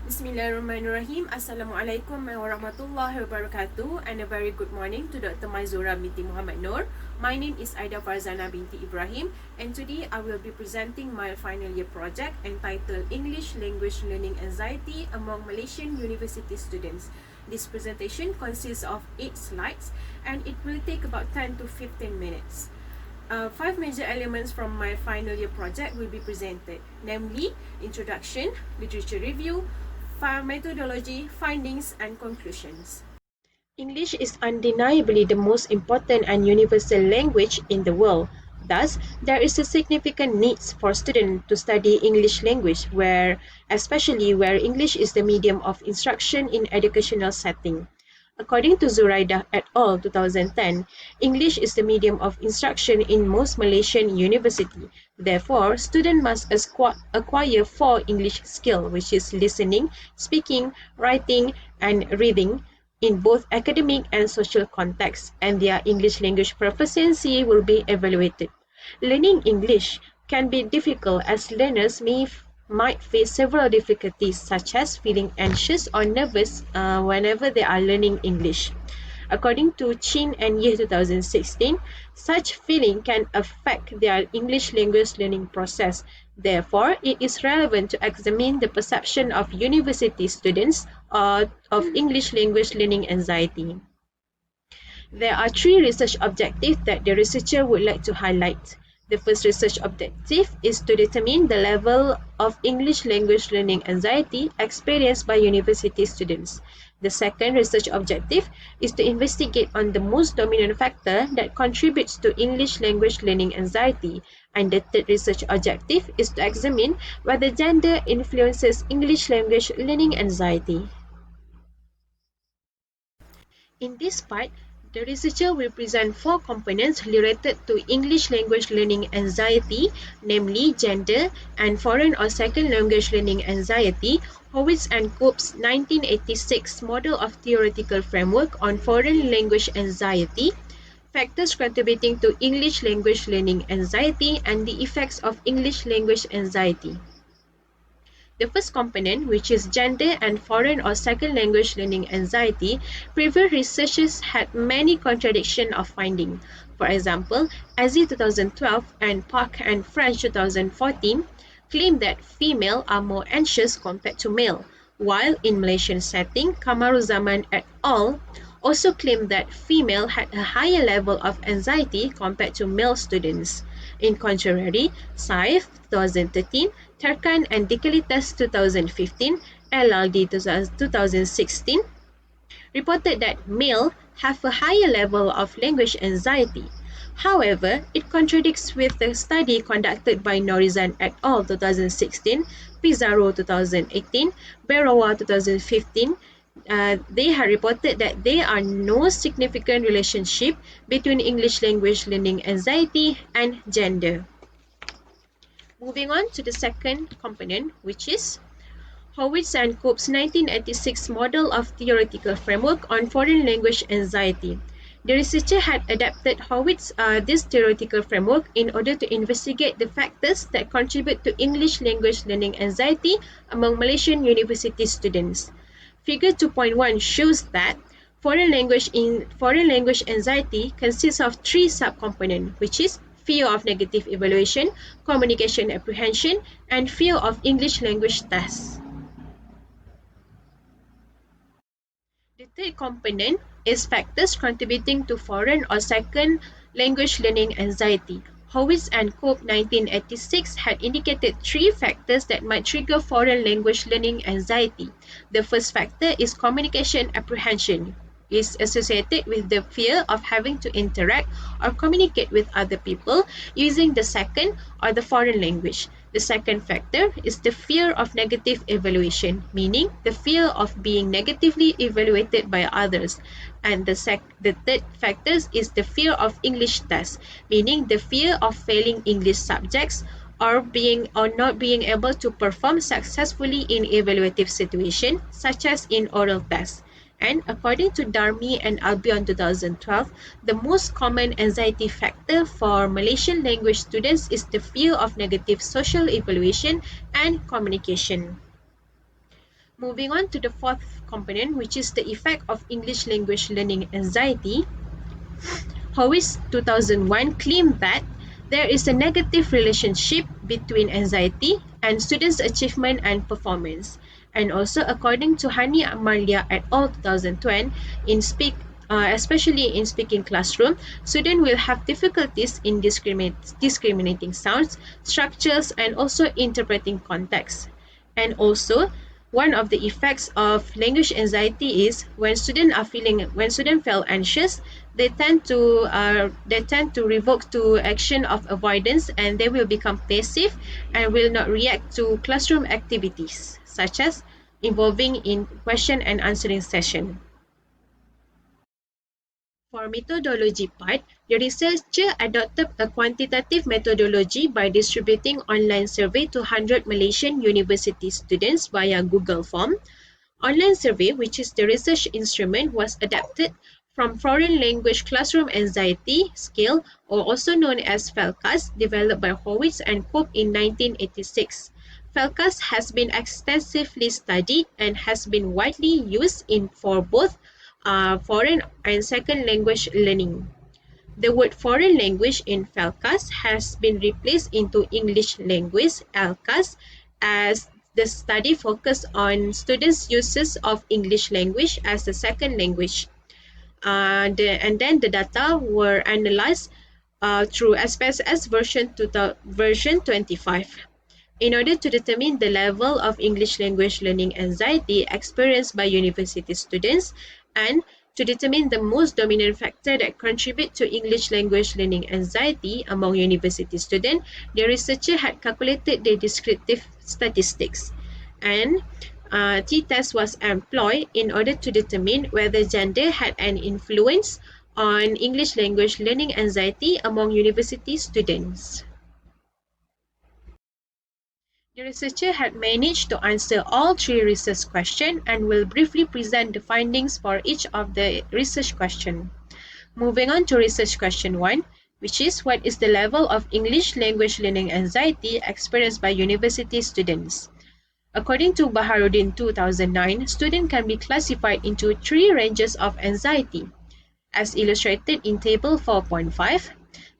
Bismillahirrahmanirrahim. Assalamualaikum warahmatullahi wabarakatuh, and a very good morning to Dr. Maizura binti Muhammad Noor. My name is Aida Farzana binti Ibrahim, and today I will be presenting my final year project entitled English Language Learning Anxiety among Malaysian University Students. This presentation consists of 8 slides and it will take about 10 to 15 minutes. 5 major elements from my final year project will be presented, namely introduction, literature review, methodology, findings, and conclusions. English is undeniably the most important and universal language in the world. Thus, there is a significant need for students to study English language, especially where English is the medium of instruction in educational setting. According to Zuraida et al. 2010, English is the medium of instruction in most Malaysian universities. Therefore, students must acquire 4 English skills, which is listening, speaking, writing, and reading, in both academic and social contexts, and their English language proficiency will be evaluated. Learning English can be difficult as learners might face several difficulties such as feeling anxious or nervous whenever they are learning English. According to Chin and Ye 2016, such feeling can affect their English language learning process. Therefore, it is relevant to examine the perception of university students of English language learning anxiety. There are 3 research objectives that the researcher would like to highlight. The first research objective is to determine the level of English language learning anxiety experienced by university students. The second research objective is to investigate on the most dominant factor that contributes to English language learning anxiety. And the third research objective is to examine whether gender influences English language learning anxiety. In this part, the researcher will present 4 components related to English language learning anxiety, namely gender and foreign or second language learning anxiety, Horwitz and Cope's 1986 model of theoretical framework on foreign language anxiety, factors contributing to English language learning anxiety, and the effects of English language anxiety. The first component, which is gender and foreign or second language learning anxiety, previous researchers had many contradictions of finding. For example, Aziz 2012 and Park and French 2014 claim that female are more anxious compared to male, while in Malaysian setting, Kamaruzaman et al. Also claimed that female had a higher level of anxiety compared to male students. In contrary, Saif 2013, Tarkan and Dikalitas 2015, LLD 2016 reported that males have a higher level of language anxiety. However, it contradicts with the study conducted by Norizan et al. 2016, Pizarro 2018, Berawa 2015. They have reported that there are no significant relationship between English language learning anxiety and gender. Moving on to the second component, which is Horwitz and Cope's 1986 model of theoretical framework on foreign language anxiety. The researcher had adapted Horwitz's this theoretical framework in order to investigate the factors that contribute to English language learning anxiety among Malaysian university students. Figure 2.1 shows that foreign language anxiety consists of 3 subcomponents, which is fear of negative evaluation, communication apprehension, and fear of English language tests. The third component is factors contributing to foreign or second language learning anxiety. Horwitz and Cope 1986 had indicated 3 factors that might trigger foreign language learning anxiety. The first factor is communication apprehension. It is associated with the fear of having to interact or communicate with other people using the second or the foreign language. The second factor is the fear of negative evaluation, meaning the fear of being negatively evaluated by others. And the third factor is the fear of English tests, meaning the fear of failing English subjects or not being able to perform successfully in evaluative situations, such as in oral tests. And according to Darmi and Albion 2012, the most common anxiety factor for Malaysian language students is the fear of negative social evaluation and communication. Moving on to the fourth component, which is the effect of English language learning anxiety. Howis 2001 claimed that there is a negative relationship between anxiety and students' achievement and performance. And also, according to Hani Amalia et al. 2010, especially in speaking classroom, students will have difficulties in discriminating sounds, structures, and also interpreting context. And also, one of the effects of language anxiety is when students feel anxious, they tend to revoke to action of avoidance, and they will become passive and will not react to classroom activities such as involving in question and answering session. For methodology part, the researcher adopted a quantitative methodology by distributing online survey to 100 Malaysian university students via Google Form. Online survey, which is the research instrument, was adapted from foreign language classroom anxiety scale, or also known as FELCAS, developed by Horwitz and Cope in 1986. FELCAS has been extensively studied and has been widely used for both foreign and second language learning. The word foreign language in FELCAS has been replaced into English language (ELCAS) as the study focused on students' uses of English language as a second language. And then the data were analyzed through SPSS version 25 in order to determine the level of English language learning anxiety experienced by university students and to determine the most dominant factor that contribute to English language learning anxiety among university students, the researcher had calculated the descriptive statistics. And t-test was employed in order to determine whether gender had an influence on English language learning anxiety among university students. The researcher had managed to answer all three research questions and will briefly present the findings for each of the research questions. Moving on to research question 1, which is what is the level of English language learning anxiety experienced by university students? According to Baharuddin 2009, students can be classified into three ranges of anxiety. As illustrated in table 4.5,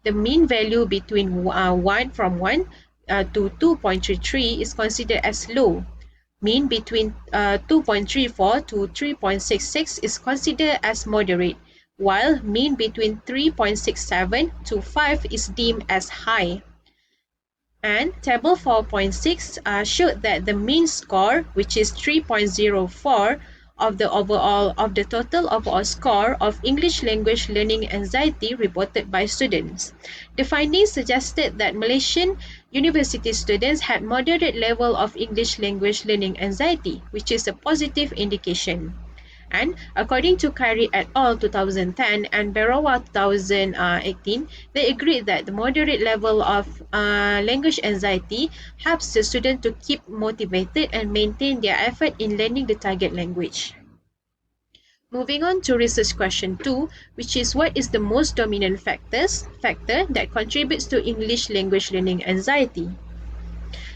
the mean value between 1 to 2.33 is considered as low. Mean between 2.34 to 3.66 is considered as moderate, while mean between 3.67 to 5 is deemed as high. And table 4.6 showed that the mean score, which is 3.04 of the total overall score of English language learning anxiety reported by students. The findings suggested that Malaysian university students had moderate level of English language learning anxiety, which is a positive indication. And according to Kari et al. 2010 and Berawa 2018, they agreed that the moderate level of language anxiety helps the student to keep motivated and maintain their effort in learning the target language. Moving on to research question 2, which is what is the most dominant factor that contributes to English language learning anxiety?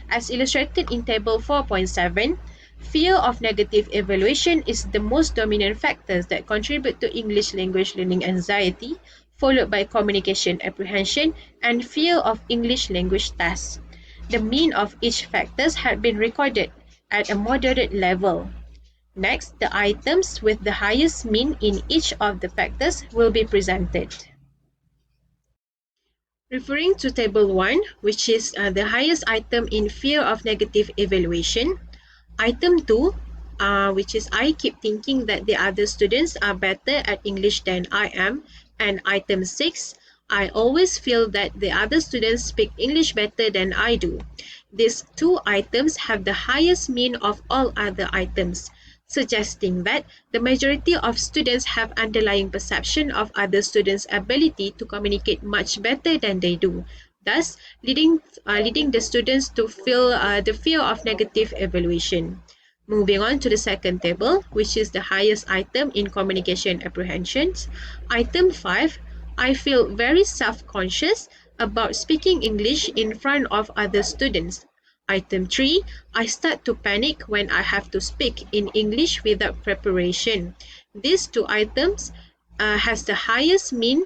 As illustrated in table 4.7, fear of negative evaluation is the most dominant factors that contribute to English language learning anxiety, followed by communication apprehension and fear of English language tests. The mean of each factors had been recorded at a moderate level. Next, the items with the highest mean in each of the factors will be presented. Referring to table 1, which is the highest item in fear of negative evaluation, item 2, which is I keep thinking that the other students are better at English than I am, and item 6, I always feel that the other students speak English better than I do. These two items have the highest mean of all other items, suggesting that the majority of students have underlying perception of other students' ability to communicate much better than they do, thus leading the students to feel the fear of negative evaluation. Moving on to the second table, which is the highest item in communication apprehensions. Item 5, I feel very self-conscious about speaking English in front of other students. Item 3, I start to panic when I have to speak in English without preparation. These two items has the highest mean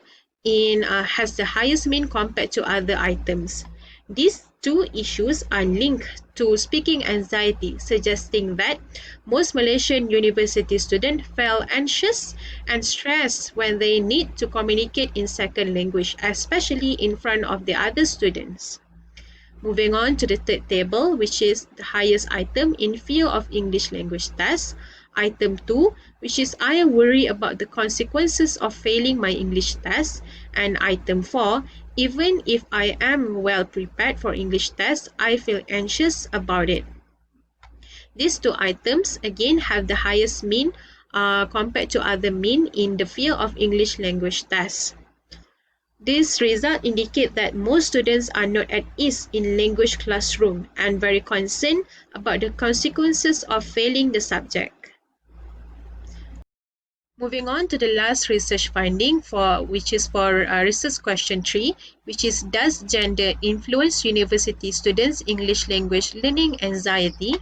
compared to other items. These two issues are linked to speaking anxiety, suggesting that most Malaysian university students feel anxious and stressed when they need to communicate in second language, especially in front of the other students. Moving on to the third table, which is the highest item in fear of English language test. Item 2, which is I am worried about the consequences of failing my English test. And item 4, even if I am well prepared for English test, I feel anxious about it. These two items again have the highest mean compared to other mean in the fear of English language test. This result indicate that most students are not at ease in language classroom and very concerned about the consequences of failing the subject. Moving on to the last research finding which is for research question 3, which is does gender influence university students' English language learning anxiety?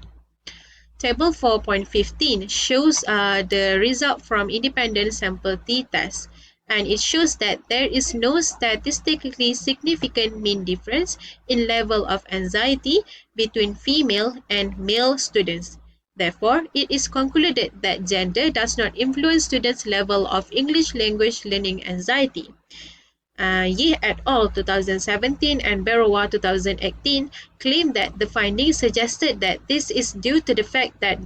Table 4.15 shows the result from independent sample t-test, and it shows that there is no statistically significant mean difference in level of anxiety between female and male students. Therefore, it is concluded that gender does not influence students' level of English language learning anxiety. Ye et al. 2017 and Barawa 2018 claimed that the findings suggested that this is due to the fact that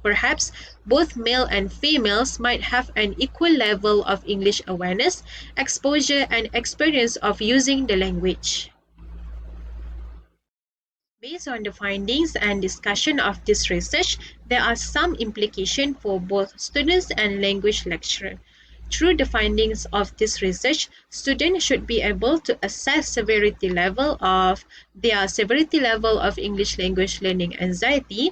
perhaps both male and females might have an equal level of English awareness, exposure, and experience of using the language. Based on the findings and discussion of this research, there are some implications for both students and language lecturers. Through the findings of this research, students should be able to assess their severity level of English language learning anxiety,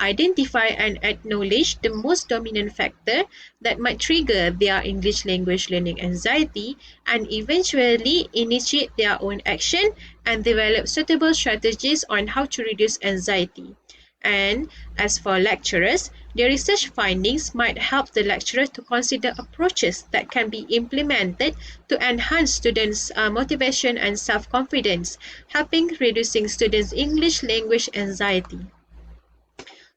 identify and acknowledge the most dominant factor that might trigger their English language learning anxiety, and eventually initiate their own action and develop suitable strategies on how to reduce anxiety. And as for lecturers, the research findings might help the lecturer to consider approaches that can be implemented to enhance students' motivation and self-confidence, helping reducing students' English language anxiety.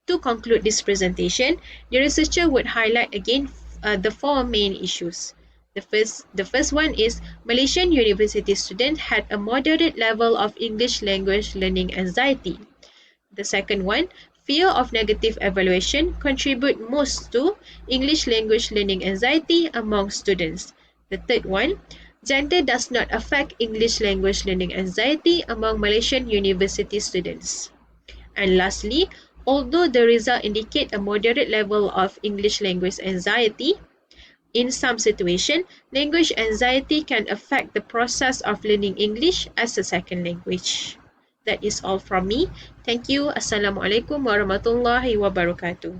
To conclude this presentation, the researcher would highlight again the four main issues. The first one is Malaysian university students had a moderate level of English language learning anxiety. The second one, fear of negative evaluation contribute most to English language learning anxiety among students. The third one, gender does not affect English language learning anxiety among Malaysian university students. And lastly, although the result indicate a moderate level of English language anxiety, in some situations, language anxiety can affect the process of learning English as a second language. That is all from me. Thank you. Assalamualaikum warahmatullahi wabarakatuh.